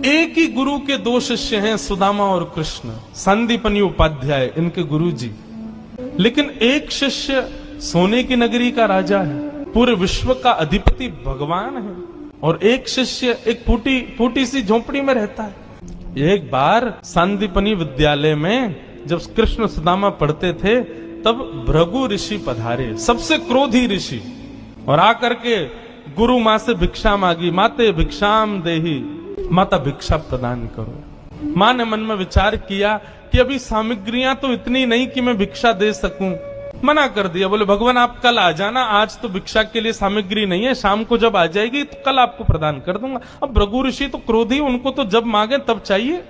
एक ही गुरु के दो शिष्य हैं, सुदामा और कृष्ण, संदीपनी उपाध्याय इनके गुरु जी। लेकिन एक शिष्य सोने की नगरी का राजा है, पूरे विश्व का अधिपति भगवान है, और एक शिष्य एक फूटी सी झोपड़ी में रहता है। एक बार संदीपनी विद्यालय में जब कृष्ण सुदामा पढ़ते थे, तब भृगु ऋषि पधारे, सबसे क्रोधी ऋषि, और आकर के गुरु माँ से भिक्षा मांगी। माते भिक्षाम देही, माता भिक्षा प्रदान करो। माँ ने मन में विचार किया कि अभी सामग्रियां तो इतनी नहीं कि मैं भिक्षा दे सकूं। मना कर दिया, बोले भगवान आप कल आ जाना, आज तो भिक्षा के लिए सामग्री नहीं है, शाम को जब आ जाएगी तो कल आपको प्रदान कर दूंगा। अब भृगु ऋषि तो क्रोधी, उनको तो जब मांगे तब चाहिए।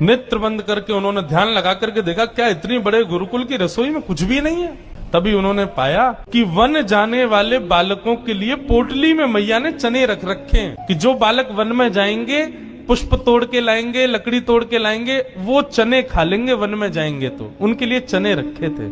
नेत्र बंद करके उन्होंने ध्यान लगा करके देखा, क्या इतनी बड़े गुरुकुल की रसोई में कुछ भी नहीं है। तभी उन्होंने पाया कि वन जाने वाले बालकों के लिए पोटली में मैया ने चने रख रखे हैं, कि जो बालक वन में जाएंगे, पुष्प तोड़ के लाएंगे, लकड़ी तोड़ के लाएंगे, वो चने खा लेंगे वन में जाएंगे तो। उनके लिए चने रखे थे।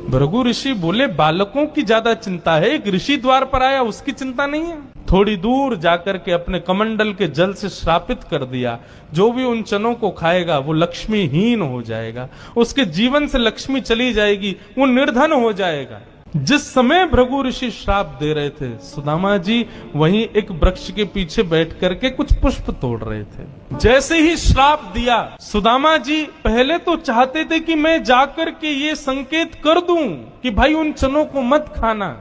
भृगु ऋषि बोले बालकों की ज्यादा चिंता है, एक ऋषि द्वार पर आया उसकी चिंता नहीं है। थोड़ी दूर जाकर के अपने कमंडल के जल से श्रापित कर दिया, जो भी उन चनों को खाएगा वो लक्ष्मीहीन हो जाएगा, उसके जीवन से लक्ष्मी चली जाएगी, वो निर्धन हो जाएगा। जिस समय भृगु ऋषि श्राप दे रहे थे, सुदामा जी वहीं एक वृक्ष के पीछे बैठ करके कुछ पुष्प तोड़ रहे थे। जैसे ही श्राप दिया, सुदामा जी पहले तो चाहते थे कि मैं जाकर के ये संकेत कर दूं कि भाई उन चनों को मत खाना,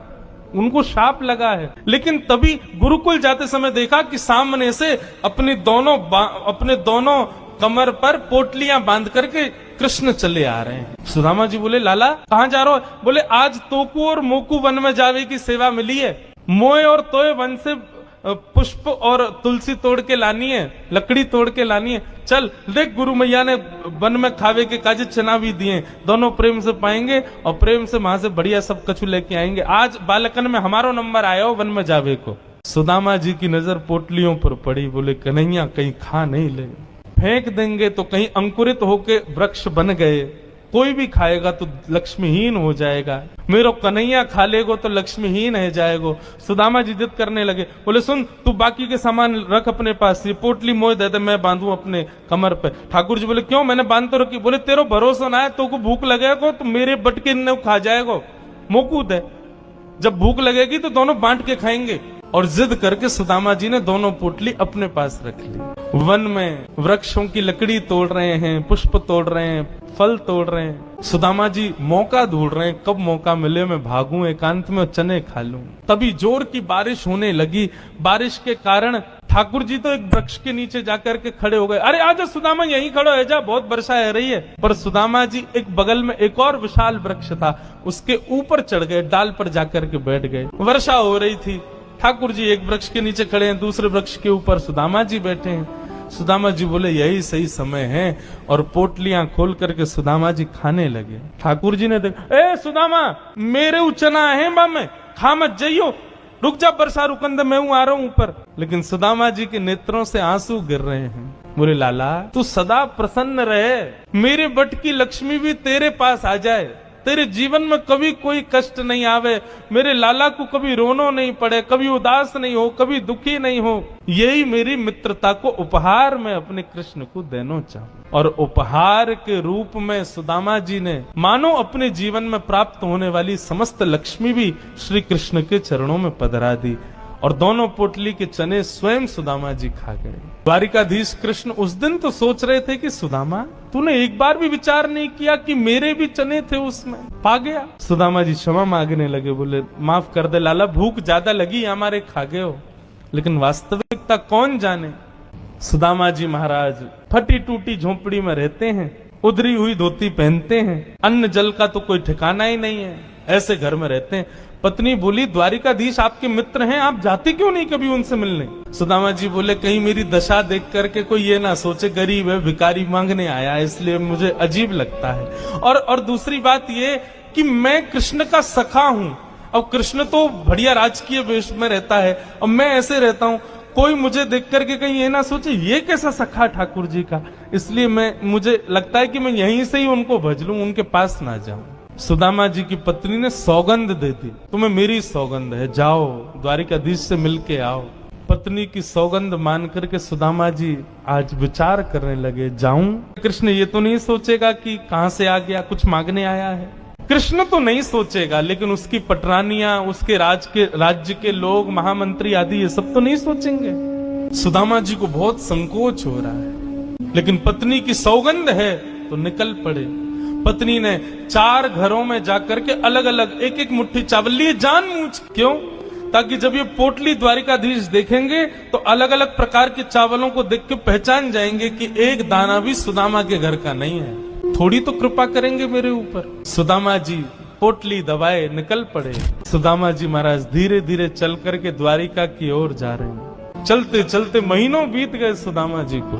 उनको शाप लगा है। लेकिन तभी गुरुकुल जाते समय देखा कि सामने से अपने दोनों कमर पर पोटलियां बांध करके कृष्ण चले आ रहे हैं। सुदामा जी बोले लाला कहाँ जा रहे हो? बोले आज तोकू और मोकू वन में जावे की सेवा मिली है, मोए और तोए वन से पुष्प और तुलसी तोड़ के लानी है, लकड़ी तोड़ के लानी है। चल देख, गुरु मैया ने वन में खावे के काजे चना भी दिए, दोनों प्रेम से पाएंगे और प्रेम से वहां से बढ़िया सब कछु लेके आएंगे। आज बालकन में हमारो नंबर आया हो वन में जावे को। सुदामा जी की नजर पोटलियों पर पड़ी, बोले कन्हैया कहीं खा नहीं ले, फेंक देंगे तो कहीं अंकुरित होके वृक्ष बन गए, कोई भी खाएगा तो लक्ष्मीहीन हो जाएगा, मेरो कन्हैया खा लेगो तो लक्ष्मीहीन है जाएगो। सुदामा जी जिद करने लगे, बोले सुन तू बाकी के सामान रख अपने पास, ये पोटली मोह दे दे मैं बांधू अपने कमर पे। ठाकुर जी बोले क्यों, मैंने बांध तो रखी। बोले तेरो भरोसा ना है, तो को भूख लगेगा तो मेरे बटके ने खा जाएगो, मोकू दे, जब भूख लगेगी तो दोनों बांट के खाएंगे। और जिद करके सुदामा जी ने दोनों पोटली अपने पास रख ली। वन में वृक्षों की लकड़ी तोड़ रहे हैं, पुष्प तोड़ रहे हैं, फल तोड़ रहे हैं। सुदामा जी मौका ढूंढ रहे हैं, कब मौका मिले मैं भागूं, एकांत में चने खा लूं। तभी जोर की बारिश होने लगी। बारिश के कारण ठाकुर जी तो एक वृक्ष के नीचे जाकर के खड़े हो गए। अरे आजा सुदामा, यहीं खड़ो है जा, बहुत वर्षा है रही है। पर सुदामा जी एक बगल में एक और विशाल वृक्ष था, उसके ऊपर चढ़ गए, डाल पर जाकर के बैठ गए। वर्षा हो रही थी, ठाकुर जी एक वृक्ष के नीचे खड़े हैं, दूसरे वृक्ष के ऊपर सुदामा जी बैठे हैं। सुदामा जी बोले यही सही समय है, और पोटलियां खोल करके सुदामा जी खाने लगे। ठाकुर जी ने देखा, ए सुदामा मेरे उचना है में खा मत जाइयो, रुक जा, बरसा रुकंद मैं हूं, आ रहा हूं ऊपर। लेकिन सुदामा जी के नेत्रों से आंसू गिर रहे हैं। बोले लाला तू सदा प्रसन्न रहे, मेरे बट की लक्ष्मी भी तेरे पास आ जाए, तेरे जीवन में कभी कोई कष्ट नहीं आवे, मेरे लाला को कभी रोनो नहीं पड़े, कभी उदास नहीं हो, कभी दुखी नहीं हो, यही मेरी मित्रता को उपहार में अपने कृष्ण को देना चाहूं। और उपहार के रूप में सुदामा जी ने मानो अपने जीवन में प्राप्त होने वाली समस्त लक्ष्मी भी श्री कृष्ण के चरणों में पधरा दी, और दोनों पोटली के चने स्वयं सुदामा जी खा गए। द्वारिकाधीश कृष्ण उस दिन तो सोच रहे थे कि सुदामा तूने एक बार भी विचार नहीं किया कि मेरे भी चने थे उसमें, पा गया। सुदामा जी क्षमा मांगने लगे, बोले माफ कर दे लाला, भूख ज्यादा लगी, हमारे खा गए हो, लेकिन वास्तविकता कौन जाने। सुदामा जी महाराज फटी टूटी झोपड़ी में रहते हैं, उधरी हुई धोती पहनते हैं, अन्न जल का तो कोई ठिकाना ही नहीं है, ऐसे घर में रहते हैं। पत्नी बोली द्वारिकाधीश आपके मित्र हैं, आप जाते क्यों नहीं कभी उनसे मिलने? सुदामा जी बोले कहीं मेरी दशा देख करके कोई ये ना सोचे गरीब है, भिखारी मांगने आया, इसलिए मुझे अजीब लगता है। और दूसरी बात ये कि मैं कृष्ण का सखा हूँ, अब कृष्ण तो बढ़िया राजकीय वेश में रहता है और मैं ऐसे रहता हूँ, कोई मुझे देख करके कहीं ये ना सोचे ये कैसा सखा ठाकुर जी का, इसलिए मुझे लगता है कि मैं यहीं से ही उनको भज लूं, उनके पास ना जाऊं। सुदामा जी की पत्नी ने सौगंध दे दी, तुम्हें मेरी सौगंध है, जाओ द्वारिकाधीश से मिलके आओ। पत्नी की सौगंध मान करके सुदामा जी आज विचार करने लगे, जाऊं? कृष्ण ये तो नहीं सोचेगा कि कहां से आ गया, कुछ मांगने आया है। कृष्ण तो नहीं सोचेगा, लेकिन उसकी पटरानियां, उसके राज्य के लोग, महामंत्री आदि, ये सब तो नहीं सोचेंगे। सुदामा जी को बहुत संकोच हो रहा है, लेकिन पत्नी की सौगंध है तो निकल पड़े। पत्नी ने 4 घरों में जाकर के अलग अलग एक एक मुट्ठी चावल लिए, जानबूझ। क्यों? ताकि जब ये पोटली द्वारिकाधीश देखेंगे तो अलग अलग प्रकार के चावलों को देख के पहचान जाएंगे कि एक दाना भी सुदामा के घर का नहीं है। थोड़ी तो कृपा करेंगे मेरे ऊपर। सुदामा जी पोटली दबाए निकल पड़े। सुदामा जी महाराज धीरे धीरे चल करके द्वारिका की ओर जा रहे हैं। चलते चलते महीनों बीत गए सुदामा जी को।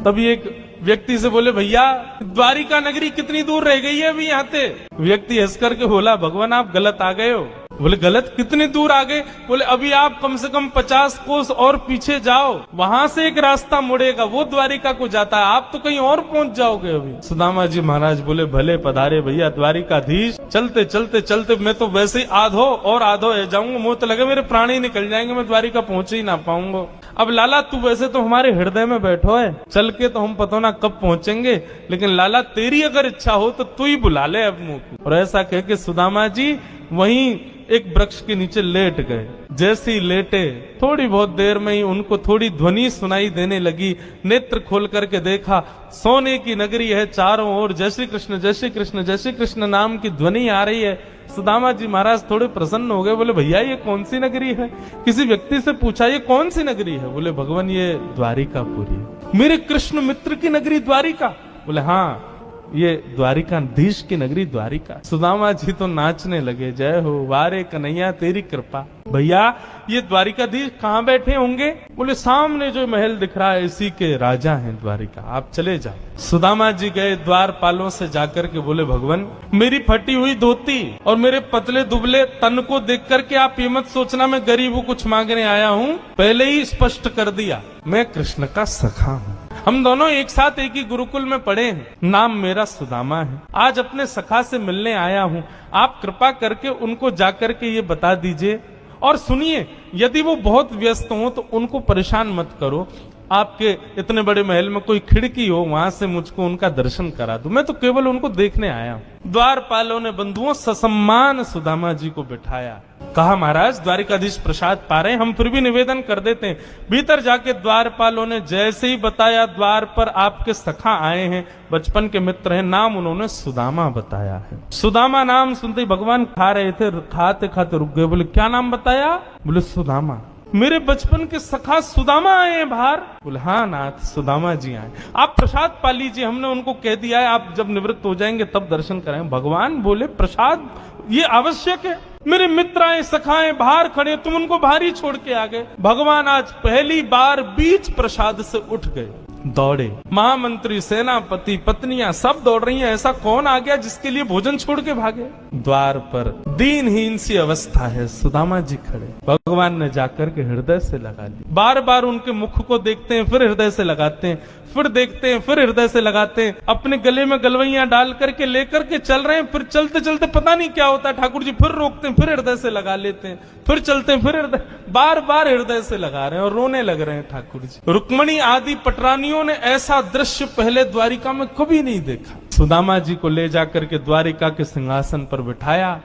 तभी एक व्यक्ति से बोले, भैया द्वारिका नगरी कितनी दूर रह गई है अभी यहाँ से? व्यक्ति हंस करके बोला, भगवान आप गलत आ गए हो। बोले गलत? कितनी दूर आ गए? बोले अभी आप कम से कम 50 कोस और पीछे जाओ, वहां से एक रास्ता मुड़ेगा, वो द्वारिका को जाता है, आप तो कहीं और पहुंच जाओगे अभी। सुदामा जी महाराज बोले, भले पधारे भैया द्वारिकाधीश। चलते चलते चलते मैं तो वैसे ही आधो और आधो है जाऊंगा, मुंह तो लगे मेरे प्राण ही निकल जाएंगे, मैं द्वारिका पहुंच ही ना पाऊंगा। अब लाला तू वैसे तो हमारे हृदय में बैठो है, चल के तो हम पता ना कब पहुंचेंगे, लेकिन लाला तेरी अगर इच्छा हो तो तू ही बुला ले अब मुंह को। और ऐसा कह के सुदामा जी वहीं एक वृक्ष के नीचे लेट गए। जैसे ही लेटे थोड़ी बहुत देर में ही उनको थोड़ी ध्वनि सुनाई देने लगी। नेत्र खोल करके देखा, सोने की नगरी है, चारों ओर जय श्री कृष्ण जय श्री कृष्ण जय श्री कृष्ण नाम की ध्वनि आ रही है। सुदामा जी महाराज थोड़े प्रसन्न हो गए। बोले भैया ये कौन सी नगरी है? किसी व्यक्ति से पूछा ये कौन सी नगरी है? बोले भगवान ये द्वारिकापुरी है। मेरे कृष्ण मित्र की नगरी द्वारिका? बोले हाँ ये द्वारिकाधीश की नगरी द्वारिका। सुदामा जी तो नाचने लगे, जय हो वारे कन्हैया तेरी कृपा। भैया ये द्वारिकाधीश कहाँ बैठे होंगे? बोले सामने जो महल दिख रहा है इसी के राजा हैं द्वारिका, आप चले जाओ। सुदामा जी गए द्वारपालों से जाकर के बोले, भगवान मेरी फटी हुई धोती और मेरे पतले दुबले तन को देख करके आप ये मत सोचना मैं गरीब हूँ कुछ मांगने आया हूँ। पहले ही स्पष्ट कर दिया, मैं कृष्ण का सखा हूँ। हम दोनों एक साथ एक ही गुरुकुल में पढ़े हैं, नाम मेरा सुदामा है। आज अपने सखा से मिलने आया हूँ, आप कृपा करके उनको जाकर के ये बता दीजिए। और सुनिए, यदि वो बहुत व्यस्त हो तो उनको परेशान मत करो। आपके इतने बड़े महल में कोई खिड़की हो, वहां से मुझको उनका दर्शन करा दो, मैं तो केवल उनको देखने आया हूँ। द्वारपालों ने बंधुओं ससम्मान सुदामा जी को बिठाया। कहा महाराज द्वारिकाधीश प्रसाद पा रहे हैं, हम फिर भी निवेदन कर देते हैं। भीतर जाके द्वारपालों ने जैसे ही बताया, द्वार पर आपके सखा आए हैं, बचपन के मित्र हैं, नाम उन्होंने सुदामा बताया है। सुदामा नाम सुनते ही भगवान खा रहे थे, खाते खाते रुक गए। बोले क्या नाम बताया? बोले सुदामा। मेरे बचपन के सखा सुदामा आए हैं बाहर? बोले हाँ नाथ सुदामा जी आए। आप प्रसाद पा लीजिए, हमने उनको कह दिया है आप जब निवृत्त हो जाएंगे तब दर्शन करें। भगवान बोले प्रसाद ये आवश्यक है? मेरे मित्र आए सखाए बाहर खड़े, तुम उनको बाहर ही छोड़ के आ गए। भगवान आज पहली बार बीच प्रसाद से उठ गए, दौड़े। महामंत्री, सेनापति, पत्नियां सब दौड़ रही हैं। ऐसा कौन आ गया जिसके लिए भोजन छोड़ के भागे? द्वार पर दीनहीन सी अवस्था है, सुदामा जी खड़े। भगवान ने जाकर के हृदय से लगा ली। बार बार उनके मुख को देखते हैं, फिर हृदय से लगाते हैं, फिर देखते हैं, फिर हृदय से लगाते हैं। अपने गले में गलवैया डाल करके लेकर के चल रहे हैं। फिर चलते चलते पता नहीं क्या होता है, ठाकुर जी फिर रोकते हैं, फिर हृदय से लगा लेते हैं, फिर चलते हैं, फिर हृदय, बार बार हृदय से लगा रहे हैं और रोने लग रहे हैं ठाकुर जी। रुक्मणी आदि पटरानियों ने ऐसा दृश्य पहले द्वारिका में कभी नहीं देखा। सुदामा जी को ले जाकर के द्वारिका के सिंहासन पर बिठाया।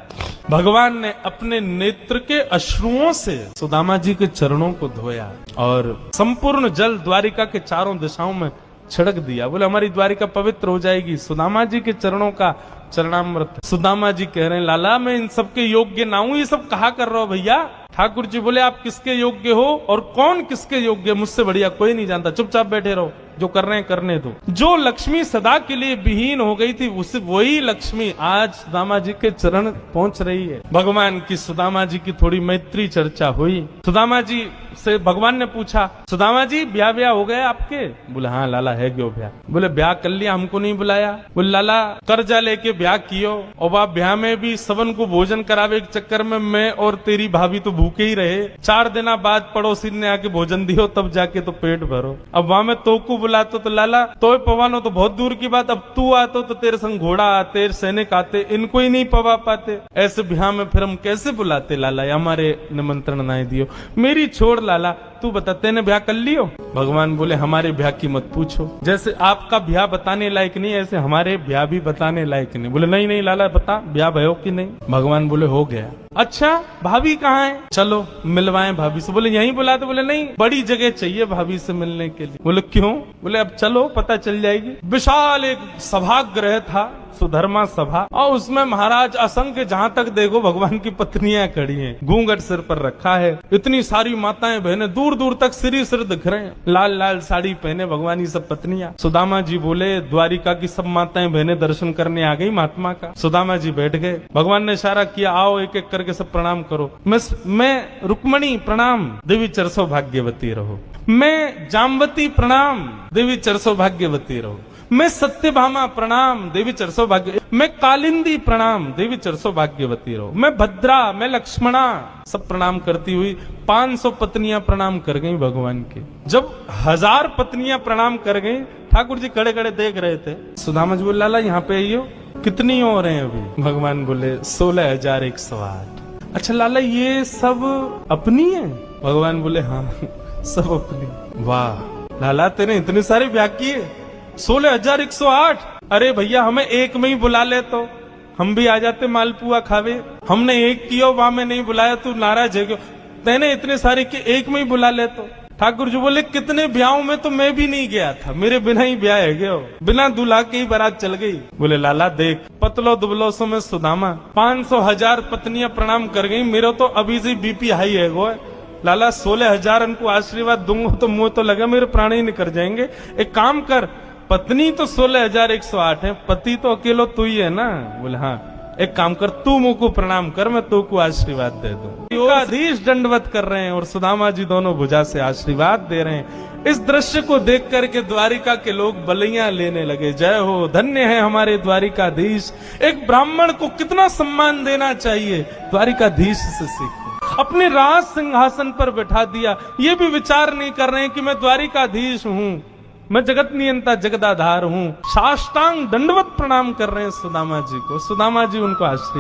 भगवान ने अपने नेत्र के अश्रुओं से सुदामा जी के चरणों को धोया और संपूर्ण जल द्वारिका के चारों दिशाओं में छिड़क दिया। बोले हमारी द्वारिका पवित्र हो जाएगी सुदामा जी के चरणों का चरणामृत। सुदामा जी कह रहे हैं लाला मैं इन सबके योग्य ना हूं, ये सब कहा कर रहा हो भैया? ठाकुर जी बोले आप किसके योग्य हो और कौन किसके योग्य? मुझसे बढ़िया कोई नहीं जानता, चुपचाप बैठे रहो, जो कर रहे हैं करने दो। जो लक्ष्मी सदा के लिए विहीन हो गई थी, उस वही लक्ष्मी आज सुदामा जी के चरण पहुंच रही है। भगवान की सुदामा जी की थोड़ी मैत्री चर्चा हुई। सुदामा जी से भगवान ने पूछा, सुदामा जी ब्याह ब्याह हो गए आपके? बोले हाँ लाला है क्यों ब्याह? बोले ब्याह कर लिया, हमको नहीं बुलाया। बोले लाला कर्जा लेके ब्याह कियो और आप ब्याह में भी सबन को भोजन करावे के चक्कर में मैं और तेरी भाभी तो भूखे ही रहे। 4 दिन बाद पड़ोसी ने आके भोजन दियो तब जाके तो पेट भरो। अब वहां में तो को बुलाते तो लाला तो पवानो तो बहुत दूर की बात, अब तू आते तो तेरे संग घोड़ा आते, सैनिक आते, इनको ही नहीं पवा पाते, ऐसे ब्याह में फिर हम कैसे बुलाते लाला, हमारे निमंत्रण ना दियो। मेरी छोड़ लाला, तू बता तेने ब्याह कर लियो? भगवान बोले हमारे ब्याह की मत पूछो, जैसे आपका ब्याह बताने लायक नहीं ऐसे हमारे ब्याह भी बताने लायक नहीं। बोले नहीं नहीं लाला बता ब्याह भयो कि नहीं? भगवान बोले हो गया। अच्छा भाभी कहाँ है? चलो मिलवाएं भाभी से। बोले यहीं बुलाते? बोले नहीं बड़ी जगह चाहिए भाभी से मिलने के लिए। बोले क्यों? बोले अब चलो पता चल जाएगी। विशाल एक सभागृह था, सुधर्मा सभा, और उसमें महाराज असंख्य जहाँ तक देखो भगवान की पत्नियां खड़ी हैं, घूंघट सिर पर रखा है, इतनी सारी माताएं बहनें दूर दूर तक सिर दिख रहे हैं, लाल लाल साड़ी पहने भगवान की सब पत्नियां। सुदामा जी बोले द्वारिका की सब माताएं बहनें दर्शन करने आ गई महात्मा का। सुदामा जी बैठ गए, भगवान ने इशारा किया आओ एक एक करके सब प्रणाम करो। मैं रुक्मणी प्रणाम, देवी चरसो भाग्यवती रहो। मैं जामवती प्रणाम, देवी चरसो भाग्यवती रहो। मैं सत्यभामा प्रणाम, देवी चरसो भाग्य। मैं कालिंदी प्रणाम, देवी चरसो भाग्यवती रहो। मैं भद्रा, मैं लक्ष्मणा, सब प्रणाम करती हुई 500 पत्नियां प्रणाम कर गई भगवान के। जब 1000 पत्नियां प्रणाम कर गई, ठाकुर जी खड़े खड़े देख रहे थे। सुदामा जी बोले लाला यहाँ पे आइयो, कितनी और हैं अभी? भगवान बोले 16,108। अच्छा लाला ये सब अपनी है? भगवान बोले हाँ सब अपनी। वाह लाला तेने इतने सारे ब्याह किए, 16,108। अरे भैया हमें एक में ही बुला ले तो हम भी आ जाते मालपुआ खावे। हमने एक किया वहां में नहीं बुलाया, तू नाराज है क्यों? तेने इतने सारे कि एक में ही बुला ले तो। ठाकुर जी बोले कितने ब्याहों में तो मैं भी नहीं गया था, मेरे बिना ही ब्याह है गयो, बिना दूल्हा के ही बारात चल गई। बोले लाला देख पतलो दुबलो सो में सुदामा 500,000 पत्नियां प्रणाम कर गई, मेरा तो अभी से बीपी हाई है गो। लाला 16,000 उनको आशीर्वाद दूंगा तो मुंह तो लगा मेरे प्राण ही निकल जाएंगे। एक काम कर, पत्नी तो 16,108 है, पति तो अकेलो तू ही है ना? बोले हाँ। एक काम कर तू मुंह को प्रणाम कर, मैं तू को आशीर्वाद दे दूं। अधीश दंडवत कर रहे हैं और सुदामा जी दोनों भुजा से आशीर्वाद दे रहे हैं। इस दृश्य को देख करके द्वारिका के लोग बलियां लेने लगे। जय हो, धन्य है हमारे द्वारिकाधीश। एक ब्राह्मण को कितना सम्मान देना चाहिए, द्वारिकाधीश से सीखो। अपने राज सिंहासन पर बैठा दिया, ये भी विचार नहीं कर रहे हैं कि मैं द्वारिकाधीश हूँ, मैं जगत नियंता जगदाधार हूँ। साष्टांग दंडवत प्रणाम कर रहे हैं सुदामा जी को। सुदामा जी उनको आशीर्वाद